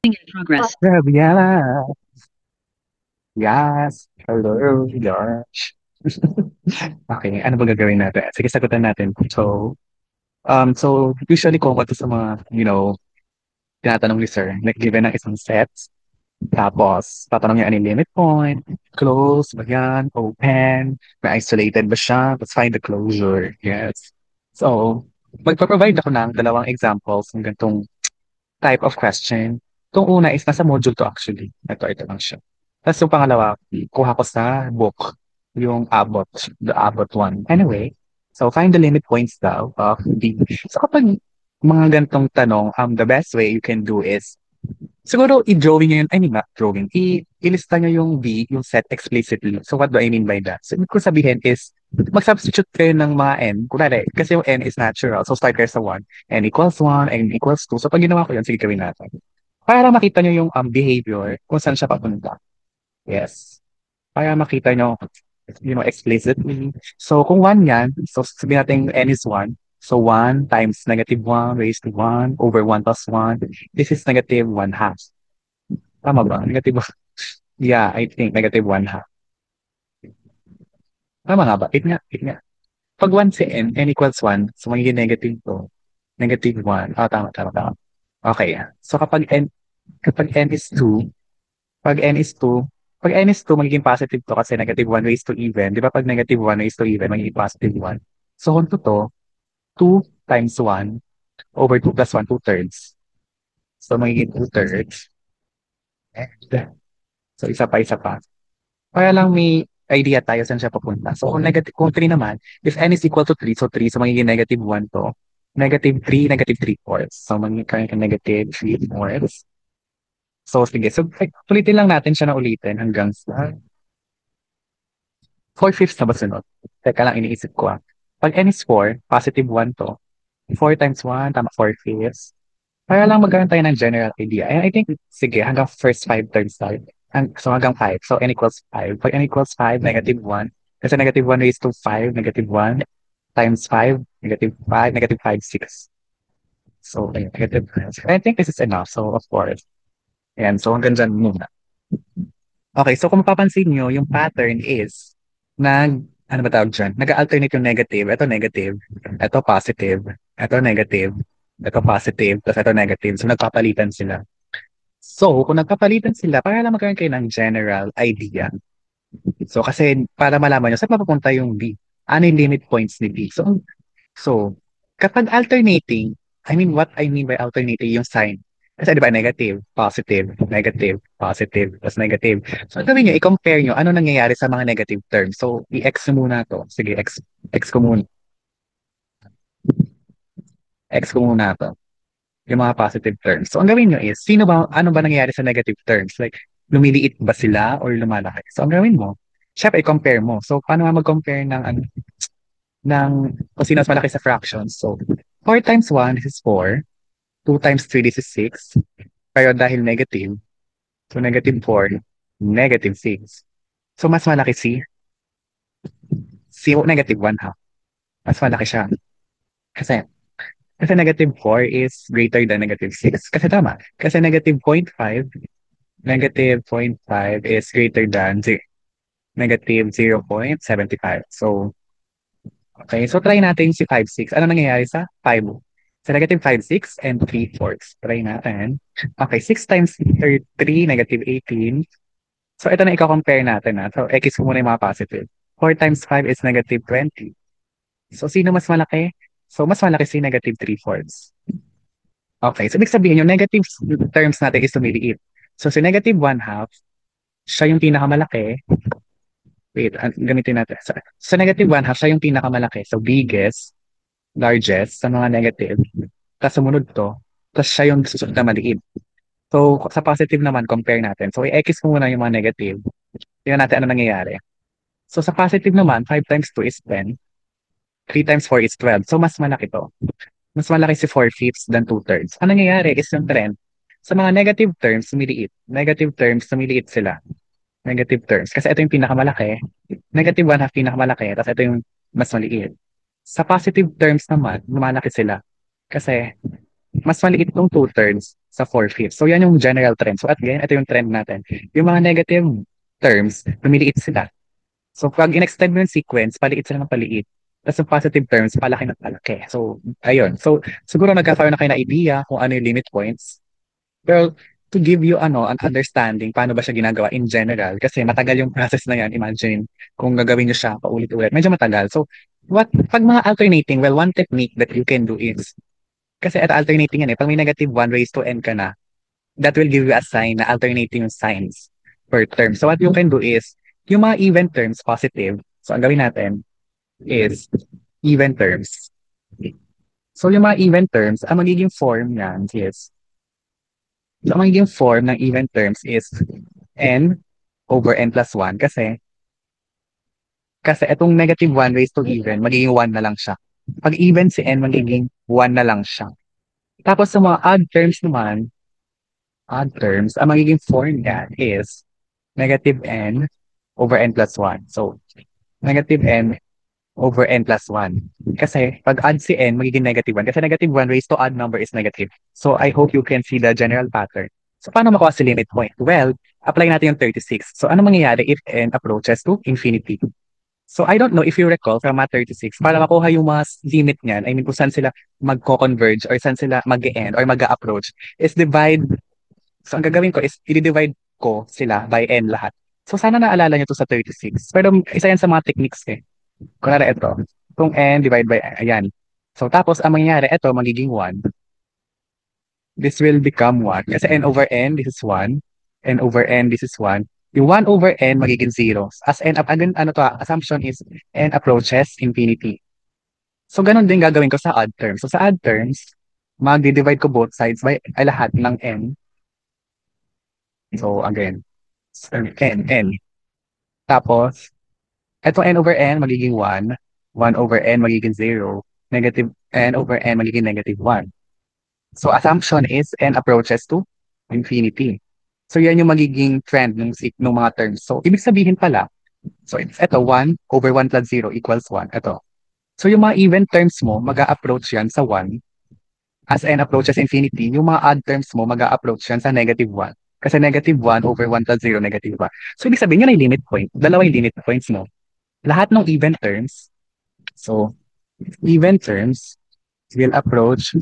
In progress. Yeah. Yes. Hello, Josh. Okay, ano ba gagawin natin? Sige, sagutan natin. So usually kung ano sa mga, tinatanong ni sir, like given ng isang sets, tapos tatanong niya ano yung limit point, close ba yan, open, may isolated ba siya, let's find the closure. Yes. So, magpa-provide ako ng dalawang examples ng ganitong type of question. Itong una is nasa module to actually. Ito lang siya. Tapos yung pangalawa, kuha ko sa book, yung Abbott, the Abbott one. Anyway, so find the limit points daw of D. So kapag mga ganitong tanong, the best way you can do is, siguro i-drawing nyo yun, I mean not drawing, ilista nyo yung B, yung set explicitly. So what do I mean by that? So ibig ko sabihin is, mag-substitute kayo ng mga N. Kunwari, kasi yung N is natural. So start kayo sa 1. N equals 1, N equals 2. So pag ginawa ko yun, sige gawin natin. Para makita nyo yung behavior, kung saan siya papunta. Yes. Para makita nyo, explicitly. So kung 1 yan, so sabihin natin N is 1. So 1 times negative 1 raised to 1 over 1 plus 1. This is negative 1 half. Tama ba? Negative 1. Yeah, I think negative 1 half. Tama nga ba? 8 nga, 8 nga. Pag 1 si n equals 1, so magiging negative 2. Negative 1. Ah, tama, tama, tama. Okay. So kapag n is 2, pag n is 2, pag n is 2, magiging positive to kasi negative 1 raised to even. Di ba pag negative 1 raised to even, magiging positive 1. So kung to, 2 times 1 over 2 plus 1, 2 thirds. So magiging 2 thirds. So isa pa. Para lang may idea tayo saan siya papunta. So kung 3 naman, if n is equal to 3, so 3, so magiging negative 1 to. Negative 3 fourths. So magiging negative 3 fourths. So sige, so ulitin lang natin siya na ulitin hanggang sa 4 fifths na ba sunod? Teka lang, iniisip ko ah. Pag n is 4, positive 1 to. 4 times 1, tama 4 fifths. Para lang magkaroon tayo ng general idea. And I think, sige, hanggang first 5 terms tayo. So hanggang 5. So n equals 5. Pag n equals 5, negative 1. Kasi negative 1 raised to 5, negative 1 times 5, negative 5, negative 5, 6. So, ayun, negative 5. I think this is enough. So, of course. Ayan, so hanggang dyan muna. Okay, so kung mapapansin nyo, yung pattern is, ano ba tawag dyan? Nag-alternate yung negative. Ito negative. Ito positive. Ito negative. Ito positive. Tapos ito negative. So, nagpapalitan sila. So, kung nagpapalitan sila, para lang magkaroon kayo ng general idea. So, kasi para malaman nyo, saan mapupunta yung B? Ano yung limit points ni B? So kapag alternating, I mean, what I mean by alternating yung sign. Kasi di ba, negative, positive, negative, positive, plus negative. So, gawin nyo, i-compare nyo, ano nangyayari sa mga negative terms. So, i-x nyo muna to. Sige, x ko muna. X ko muna to. Yung mga positive terms. So, ang gawin nyo is, ano ba nangyayari sa negative terms? Like, lumiliit ba sila or lumalaki? So, ang gawin mo, syempre, i-compare mo. So, paano nga mag-compare ng kung sino mas malaki sa fractions? So, 4 times 1, this is 4. 2 times 3, this is 6. Pero dahil negative, so negative 4, negative 6. So, mas malaki negative 1 ha. Mas malaki siya. Kasi, kasi negative 4 is greater than negative 6. Kasi tama. Kasi negative 0.5 is greater than negative 0.75. So, okay. So, try natin si 5, 6. Ano nangyayari sa 5? Sa negative 5, 6 and 3 fourths. Try natin. Okay, 6 times 3, negative 18. So, ito na i-compare natin. Ha? So, x ko muna yung mga positive. 4 times 5 is negative 20. So, sino mas malaki? So, mas malaki si negative 3 fourths. Okay, so ibig sabihin yung negative terms natin is lumiliit. So, si negative 1 half, siya yung pinakamalaki. Wait, gamitin natin. So, negative 1 half, siya yung pinakamalaki. So, biggest, largest, sa mga negative. Tapos sumunod to. Tapos siya yung susunod na maliit. So, sa positive naman, compare natin. So, i-x ko muna yung mga negative. Tingnan natin ano nangyayari. So, sa positive naman, 5 times 2 is 10. 3 times 4 is 12. So, mas malaki to. Mas malaki si 4 fifths than 2 thirds. Ano nangyayari is yung trend. Sa mga negative terms, sumiliit. Negative terms, sumiliit sila. Negative terms. Kasi ito yung pinakamalaki. Negative 1 half pinakamalaki. Tapos ito yung mas maliit. Sa positive terms naman, lumalaki sila. Kasi mas maliit tong 2 thirds. sa 4/5. So yan yung general trend. So at again, ito yung trend natin. Yung mga negative terms, lumiliit sila. So pag in-extend mo yung sequence, paliit sila ng paliit. Tapos yung positive terms, palaki ng palaki. So, ayun. So, siguro nagkakaroon na kayo na idea kung ano yung limit points. Pero to give you an understanding paano ba siya ginagawa in general, kasi matagal yung process na yan, imagine kung gagawin nyo siya paulit-ulit. Medyo matagal. So, pag mga alternating, well, one technique that you can do is, kasi at alternating yan eh, pag may negative 1 raised to n ka na, that will give you a sign na alternating yung signs per term. So what you can do is, yung mga even terms, positive. So ang gawin natin is even terms. So yung mga even terms, ang magiging form yan is, so ang magiging form ng even terms is n over n plus 1 kasi itong negative 1 raised to even, magiging 1 na lang siya. Pag even si n, magiging 1 na lang siya. Tapos sa mga odd terms naman, odd terms, ang magiging form niya is negative n over n plus 1. So, negative n over n plus 1. Kasi pag add si n, magiging negative 1. Kasi negative 1 raised to odd number is negative. So, I hope you can see the general pattern. So, paano makuha si limit point? Well, apply natin yung 36. So, ano mangyayari if n approaches to infinity? So, I don't know if you recall from math 36, para makuha yung mga limit niyan, I mean, kung saan sila magko-converge or saan sila mag-end or mag-approach, is divide. So, ang gagawin ko is, i-divide ko sila by n lahat. So, sana naalala nyo to sa 36. Pero, isa yan sa mga techniques eh. Kunwari ito, kung n divide by, ayan. So, tapos, ang mangyayari, ito, magiging 1. This will become 1. Kasi n over n, this is 1. N over n, this is 1. Yung 1 over n, magiging 0. As n, again, ano to, assumption is n approaches infinity. So, ganun din gagawin ko sa odd terms. So, sa odd terms, magdi-divide ko both sides by lahat ng n. So, again, n. Tapos, eto n over n magiging 1. 1 over n magiging 0. Negative n over n magiging negative 1. So, assumption is n approaches to infinity. So, yan yung magiging trend ng mga terms. So, ibig sabihin pala, so, eto 1 over 1 plus 0 equals 1. Eto. So, yung mga even terms mo, mag-a-approach yan sa 1. As n approaches infinity, yung mga odd terms mo, mag-a-approach yan sa negative 1. Kasi negative 1 over 1 plus 0, negative 1. So, ibig sabihin, yun ay limit point. Dalawa yung limit points mo. Lahat ng even terms, so, even terms will approach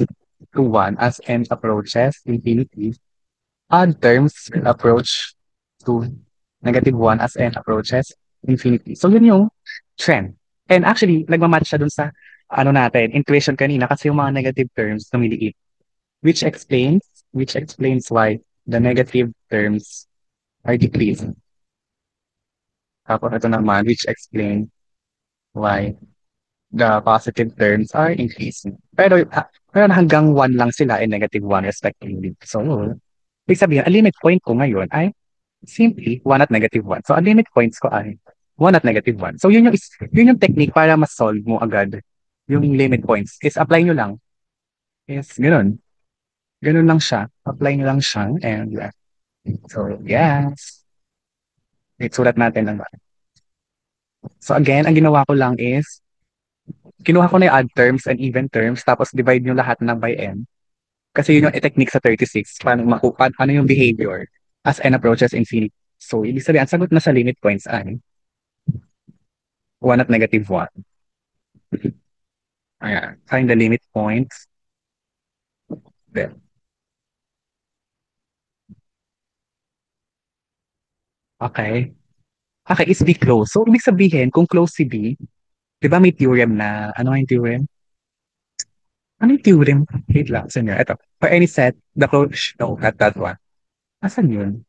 to 1 as n approaches infinity. Odd terms will approach to negative 1 as n approaches infinity. So, yun yung trend. And actually, nagmamatch siya dun sa ano natin, intuition kanina kasi yung mga negative terms lumiliit. Which explains why the negative terms are decreasing. Tapos ito naman, which explains why the positive terms are increasing. Pero hanggang 1 lang sila and negative 1 respectively. So, ibig sabihin, ang limit point ko ngayon ay simply 1 at negative 1. So, ang limit points ko ay 1 at negative 1. So, yun yung technique para ma-solve mo agad yung limit points. Is apply nyo lang. Is ganun. Ganun lang siya. Apply nyo lang siya and yeah. So, yes. Isulat natin lang. So, again, ang ginawa ko lang is kinuha ko na yung odd terms and even terms, tapos divide nyo lahat ng by n. Kasi yun yung technique sa 36, ano yung behavior as n approaches infinity. So, ibig sabihin, ang sagot na sa limit points ay 1 at negative 1. Ayan, find the limit points. Then, okay. Okay, is B close? So, ibig sabihin, kung close si B, di ba may theorem na, ano yung theorem? Ano yung theorem? Wait lang, saan yun? Ito. For any set, the close, no, not that one. Asan yun?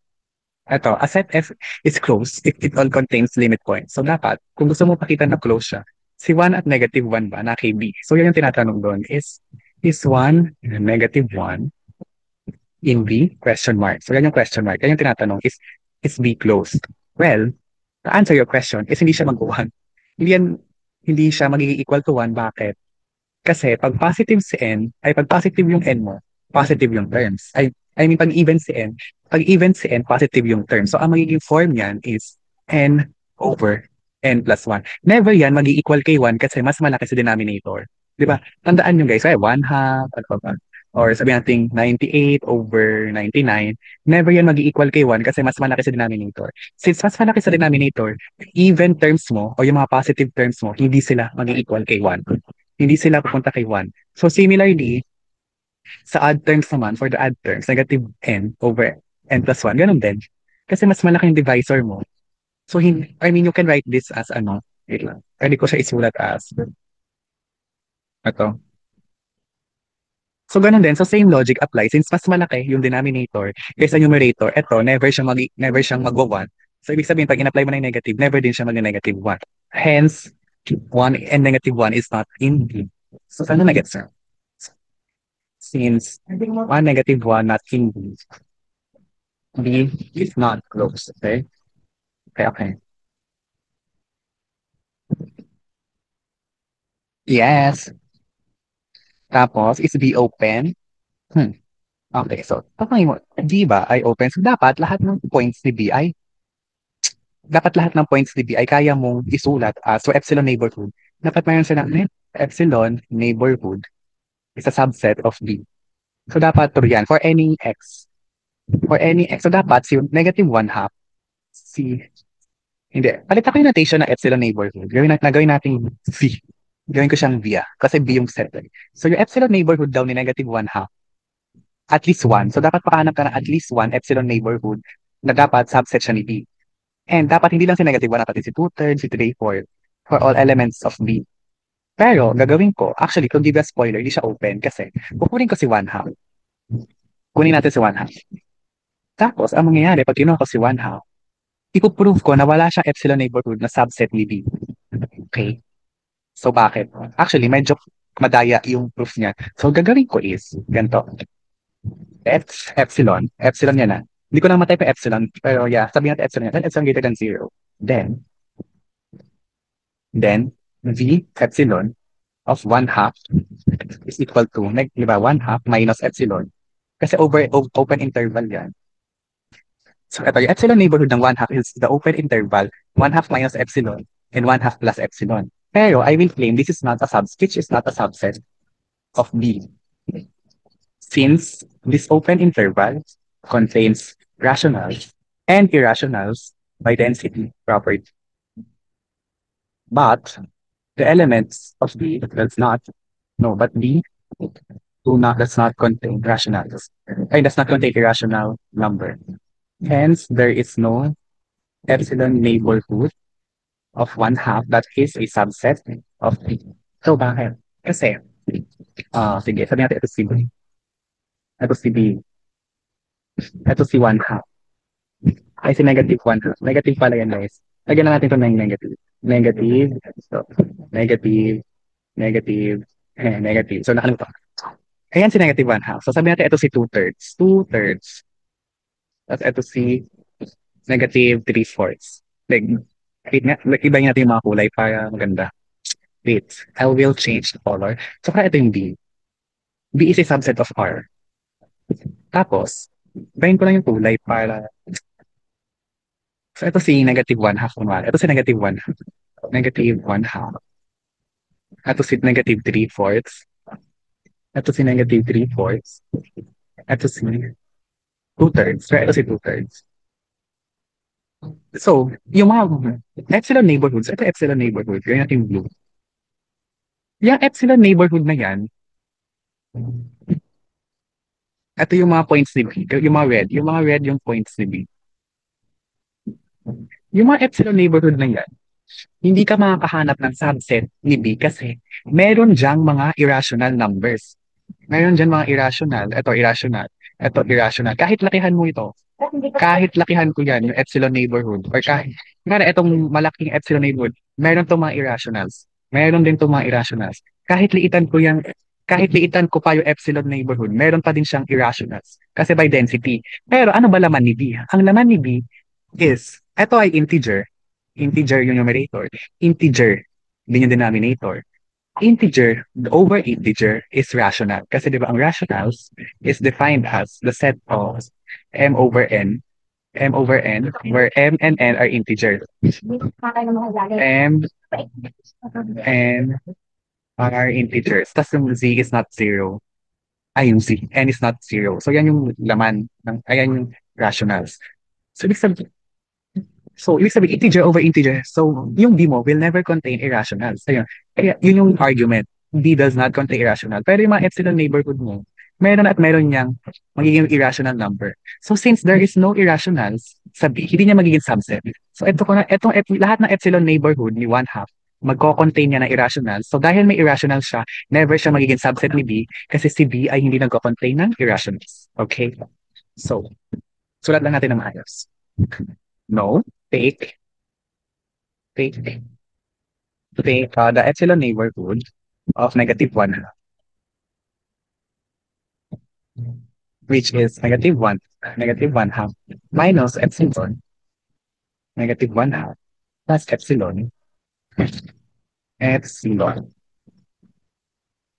Ito, a set F is closed if it all contains limit points. So, dapat, kung gusto mo pakita na close siya, si 1 at negative 1 ba na kay B? So, yan yung tinatanong doon is 1 negative 1 in B? Question mark. So, yan yung question mark. Yan yung tinatanong is B closed? Well, to answer your question, is hindi siya mag-1. Hindi yan, hindi siya magiging equal to 1. Bakit? Kasi pag positive si n, ay pag positive yung n mo, positive yung terms. I mean, pag even si n, positive yung terms. So, ang magiging form niyan is n over n plus 1. Never yan mag-equal kay 1 kasi mas malaki sa denominator. Di ba? Tandaan nyo guys, ay 1 half, ano pa ba? or sabihin natin 98/99, never yan mag-equal kay 1 kasi mas malaki sa denominator. Since mas malaki sa denominator, even terms mo o yung mga positive terms mo, hindi sila mag-equal kay 1. Hindi sila pupunta kay 1. So similarly, sa odd terms naman, for the odd terms, negative n over n plus 1, ganun din. Kasi mas malaki yung divisor mo. So, I mean, you can write this as ano, wait lang. Pwede ko siya isulat as, ito. So, ganun din. So, same logic applies. Since mas malaki yung denominator kaysa numerator, ito, never siyang magwa 1. So, ibig sabihin, pag in-apply mo na yung negative, never din siya mag-negative 1. Hence, 1 and negative 1 is not in B. So, sana na-get sir? Since 1 negative 1 not in B, B is not closed. Okay? Okay, okay. Yes. Tapos, is B open? Hmm. Okay, so, tanongin mo, B ba ay open? So, dapat lahat ng points ni B ay kaya mong isulat as, so, epsilon neighborhood. Dapat mayroon silang epsilon neighborhood is a subset of B. So, dapat true yan for any x. For any x. So, dapat si negative 1 half, si, hindi. Palit ako yung notation ng epsilon neighborhood. Gawin natin V. Gawin ko siyang V kasi B yung set. So, yung epsilon neighborhood daw ni negative 1 half, at least 1. So, dapat makahanap ka ng at least 1 epsilon neighborhood na dapat subset siya ni B. And dapat hindi lang si negative 1, dapat si 2/3, si 3/4 for all elements of B. Pero, gagawin ko, actually, kung give a spoiler, hindi siya open kasi kukunin ko si 1 half. Kunin natin si 1 half. Tapos, ang mangyayari, pag kinuha ko si 1 half, ipuprove ko na wala siyang epsilon neighborhood na subset ni B. Okay? So, bakit? Actually, medyo madaya yung proof niya. So, gagawin ko is, ganito. Epsilon yan na. Hindi ko lang matay pa epsilon, pero yeah, sabihin natin epsilon yan. Then epsilon greater than 0. Then, V epsilon of 1 half is equal to, di ba, 1 half minus epsilon. Kasi open interval yan. So, ito, yung epsilon neighborhood ng 1 half is the open interval, 1 half minus epsilon, and 1 half plus epsilon. Pero, I will claim this is not a which is not a subset of B. Since this open interval contains rationals and irrationals by density property. But the elements of B does not, no, but B does not contain rationals. It does not contain irrational number. Hence, there is no epsilon neighborhood of 1 half that is a subset of B. So, bakit? Kasi, sige, sabihin natin ito si B. Ito si B. Ito si 1 half. Ay, si negative 1 half. Negative pala yan, guys. Lagyan na natin ito ng negative. Negative. So, negative, negative, negative. So, nakalimutan. Ayan si negative 1 half. So, sabi natin ito si 2/3. 2/3. Tapos ito si negative 3/4. Like, wait nga, ibahin natin yung mga kulay para maganda. Wait, I will change the color. So, kaya ito yung B. B is a subset of R. Tapos, ibahin ko lang yung kulay para. So, ito si negative 1 half. Ito si negative 1 half. Negative 1 half. Ito si negative 3/4. Ito si negative 3/4. Ito si 2/3. So, ito si 2/3. So, yung mga epsilon neighborhoods, ito epsilon neighborhood, gawin natin blue. Yung epsilon neighborhood na yan, ito yung mga points ni B, yung mga red yung points ni B. Yung mga epsilon neighborhood na yan, hindi ka makakahanap ng subset ni B kasi meron dyang mga irrational numbers. Meron dyan mga irrational, ito irrational. Kahit lakihan ko yan, yung epsilon neighborhood, or kaya itong malaking epsilon neighborhood, meron tong mga irrationals. Meron din tong mga irrationals. Kahit liitan ko pa yung epsilon neighborhood, meron pa din siyang irrationals. Kasi by density. Pero ano ba laman ni B? Ang laman ni B is, ito ay integer. Integer yung numerator. Integer din yung denominator. Integer over integer is rational. Kasi di ba ang rationals is defined as the set of m over n, where m and n are integers. M and are integers. Tapos yung z is not zero. ay yung Z, N is not zero. So yan yung laman, ayan yung rationals. So ibig sabihin, integer over integer. So, yung B mo will never contain irrationals. Ayun. Kaya, yun yung argument. B does not contain irrational. Pero yung mga epsilon neighborhood mo, meron at meron niyang magiging irrational number. So, since there is no irrationals sa B, hindi niya magiging subset. So, lahat ng epsilon neighborhood ni one half, magko-contain niya ng irrationals. So, dahil may irrational siya, never siya magiging subset ni B kasi si B ay hindi nagko-contain ng irrationals. Okay? So, sulat lang natin ng maayos. No, take the epsilon neighborhood of negative 1 half, which is negative 1 half minus epsilon, negative 1 half plus epsilon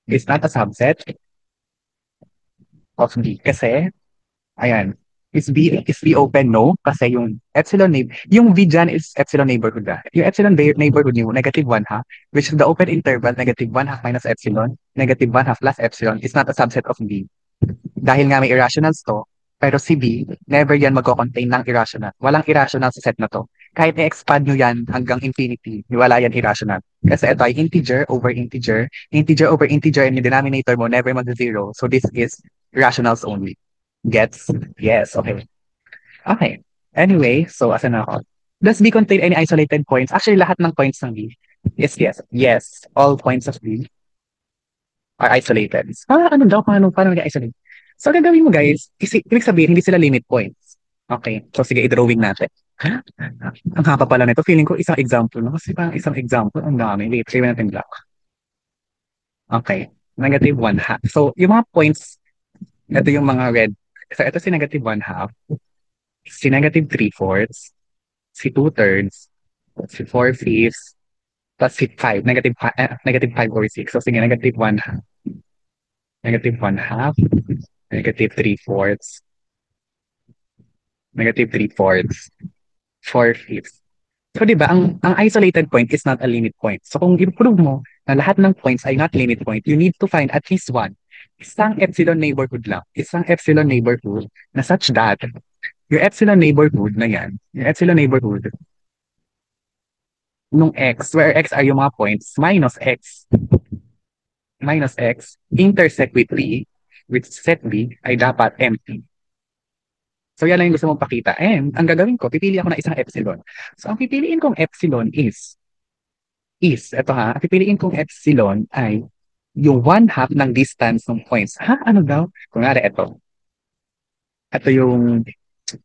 is not a subset of B. Kasi, ayan, is B open? No. Kasi yung V dyan is epsilon neighborhood. Yung epsilon neighborhood niyo, negative 1 half, which is the open interval, negative 1 half minus epsilon, negative 1 half plus epsilon is not a subset of B. Dahil nga may irrationals to, pero si B, never yan magko-contain ng irrational. Walang irrational sa set na to. Kahit i-expand nyo yan hanggang infinity, wala yan irrational. Kasi ito ay integer over integer, and yung denominator mo never mag-zero. So this is rationals only. Gets? Yes, okay. Okay. Anyway, so asan na ako? Does B contain any isolated points? Actually, lahat ng points ng B is yes. Yes, all points of B are isolated. Ano daw? Paano nag-isolate? So, gagawin mo guys, ibig sabihin, hindi sila limit points. Okay. So, sige, i-drawing natin. Ang haba pala nito. Feeling ko isang example. No? Kasi parang isang example, ang dami. Wait, save natin black. Okay. Negative 1 half. So, yung mga points, ito yung mga red. So, ito si negative 1 half, si negative 3/4, si 2/3, si 4/5, plus si 5, negative 5 over 6. So, sige, negative 1 half, negative 1 half, negative 3/4, negative 3/4, 4/5. So, di ba, ang isolated point is not a limit point. So, kung i-prove mo na lahat ng points ay not limit point, you need to find at least one. Isang epsilon neighborhood lang. Isang epsilon neighborhood na such that yung epsilon neighborhood na yan, yung epsilon neighborhood nung x, where x are yung mga points, minus x, intersect with B, which set B ay dapat empty. So, yan lang yung gusto mong pakita. And, ang gagawin ko, pipili ako ng isang epsilon. So, ang pipiliin kong epsilon ito ha, pipiliin kong epsilon ay yung 1/2 ng distance ng points. Ha? Ano daw? Kunwari, ito. Ito yung,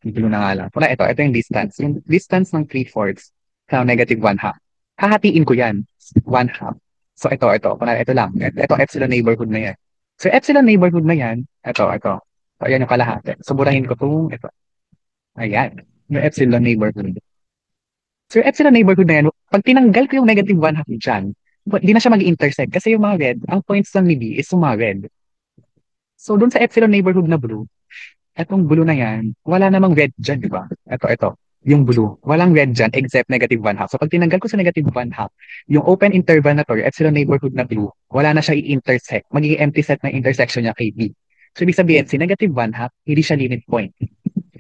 hindi na nga lang. Kunwari, ito yung distance. Yung distance ng 3/4 sa negative 1/2. Hahatiin ko yan. 1/2. So, ito. Kunwari, ito lang. Ito, epsilon neighborhood na yan. So, epsilon neighborhood na yan, ito. So, ayan yung kalahati. So, burahin ko ito. Ayan. Yung epsilon neighborhood. So, yung epsilon neighborhood na yan, pag tinanggal ko yung negative 1/2 dyan, di na siya mag-intersect kasi yung mga red, ang points lang ni B is yung mga red. So, dun sa epsilon neighborhood na blue, etong blue na yan, wala namang red dyan, di ba? Ito. Yung blue. Walang red dyan except negative 1/2. So, pag tinanggal ko sa negative 1/2, yung open interval na to, yung epsilon neighborhood na blue, wala na siya i-intersect. Magiging empty set na intersection niya kay B. So, ibig sabihin, si negative 1/2, hindi siya limit point.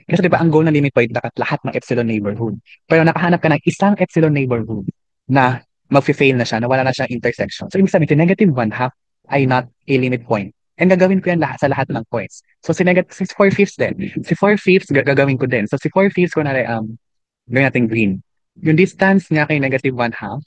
Kasi di ba ang goal ng limit point dapat lahat ng epsilon neighborhood. Pero nakahanap ka ng isang epsilon neighborhood na mag-fail na siya, na wala na siyang intersection. So, ibig sabihin, si negative 1/2 ay not a limit point. And gagawin ko yan sa lahat ng points. So, si 4/5 din. Si 4/5 gagawin ko din. So, si 4/5 ko na gawin natin green. Yung distance niya kay negative 1/2,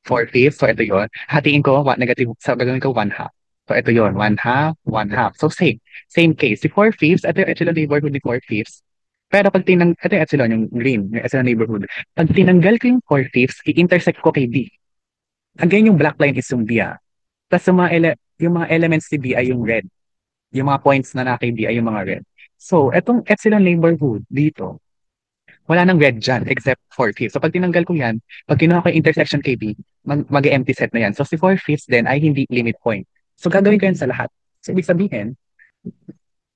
4/5, so ito yun. Hatiin ko, gagawin ko 1/2. So, ito yun, 1/2, 1/2. So, same case. Si 4/5, ito yung epsilon neighborhood ni 4/5. Pero ito yung epsilon, yung green, yung epsilon neighborhood. Pag tinanggal ko yung 4/5, i-intersect ko kay B. Again, yung black line is yung B, ah. Tapos yung mga elements ni B ay yung red. Yung mga points na kay B ay yung mga red. So, etong epsilon neighborhood dito, wala nang red dyan except 4/5. So, pag tinanggal ko yan, pag kinuha ko yung intersection kay B, mag-empty set na yan. So, si 4/5 din ay hindi limit point. So, gagawin ko yan sa lahat. So, ibig sabihin,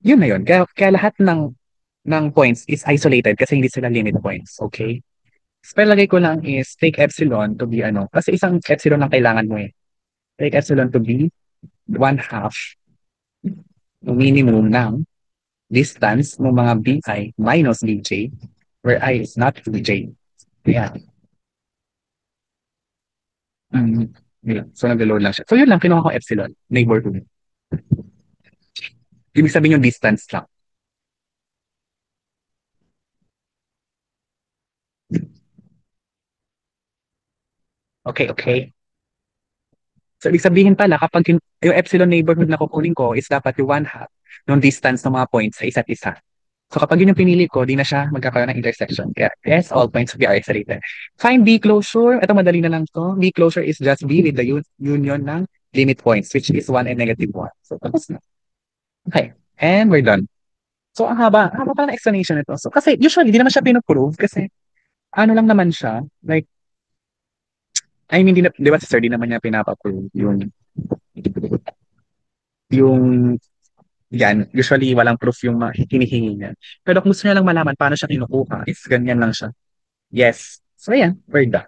yun na yun. Kaya lahat ng points is isolated kasi hindi sila limit points. Okay? So, lagay ko lang is take epsilon to be ano. Kasi isang epsilon lang kailangan mo eh. Take epsilon to be 1/2 yung minimum ng distance ng mga BI minus BJ, where I is not BJ. Ayan. Mm, yun. So, nag-load lang siya. So, yun lang, kinuha ko epsilon, neighborhood. Ibig sabihin yung distance lang. Okay, okay. So, ibig sabihin pala, kapag yung epsilon neighborhood na kukunin ko is dapat yung one half ng distance ng mga points sa isa't isa. So, kapag yun yung pinili ko, di na siya magkakaroon ng intersection. Kaya, yes, all points will be isolated. Find B closure. Ito, madali na lang to. B closure is just B with the union ng limit points, which is 1 and negative 1. So, tapos na. Okay. And we're done. So, ang haba pala ng explanation nito. So, kasi usually, di naman siya pinoprove kasi ano lang naman siya, like, I mean, di ba sa sir, di naman niya pinapa-prove yung yan, usually walang proof yung hinihingi niya. Pero kung gusto niya lang malaman paano siya kinukuha, is ganyan lang siya. Yes. So, ayan, we're done.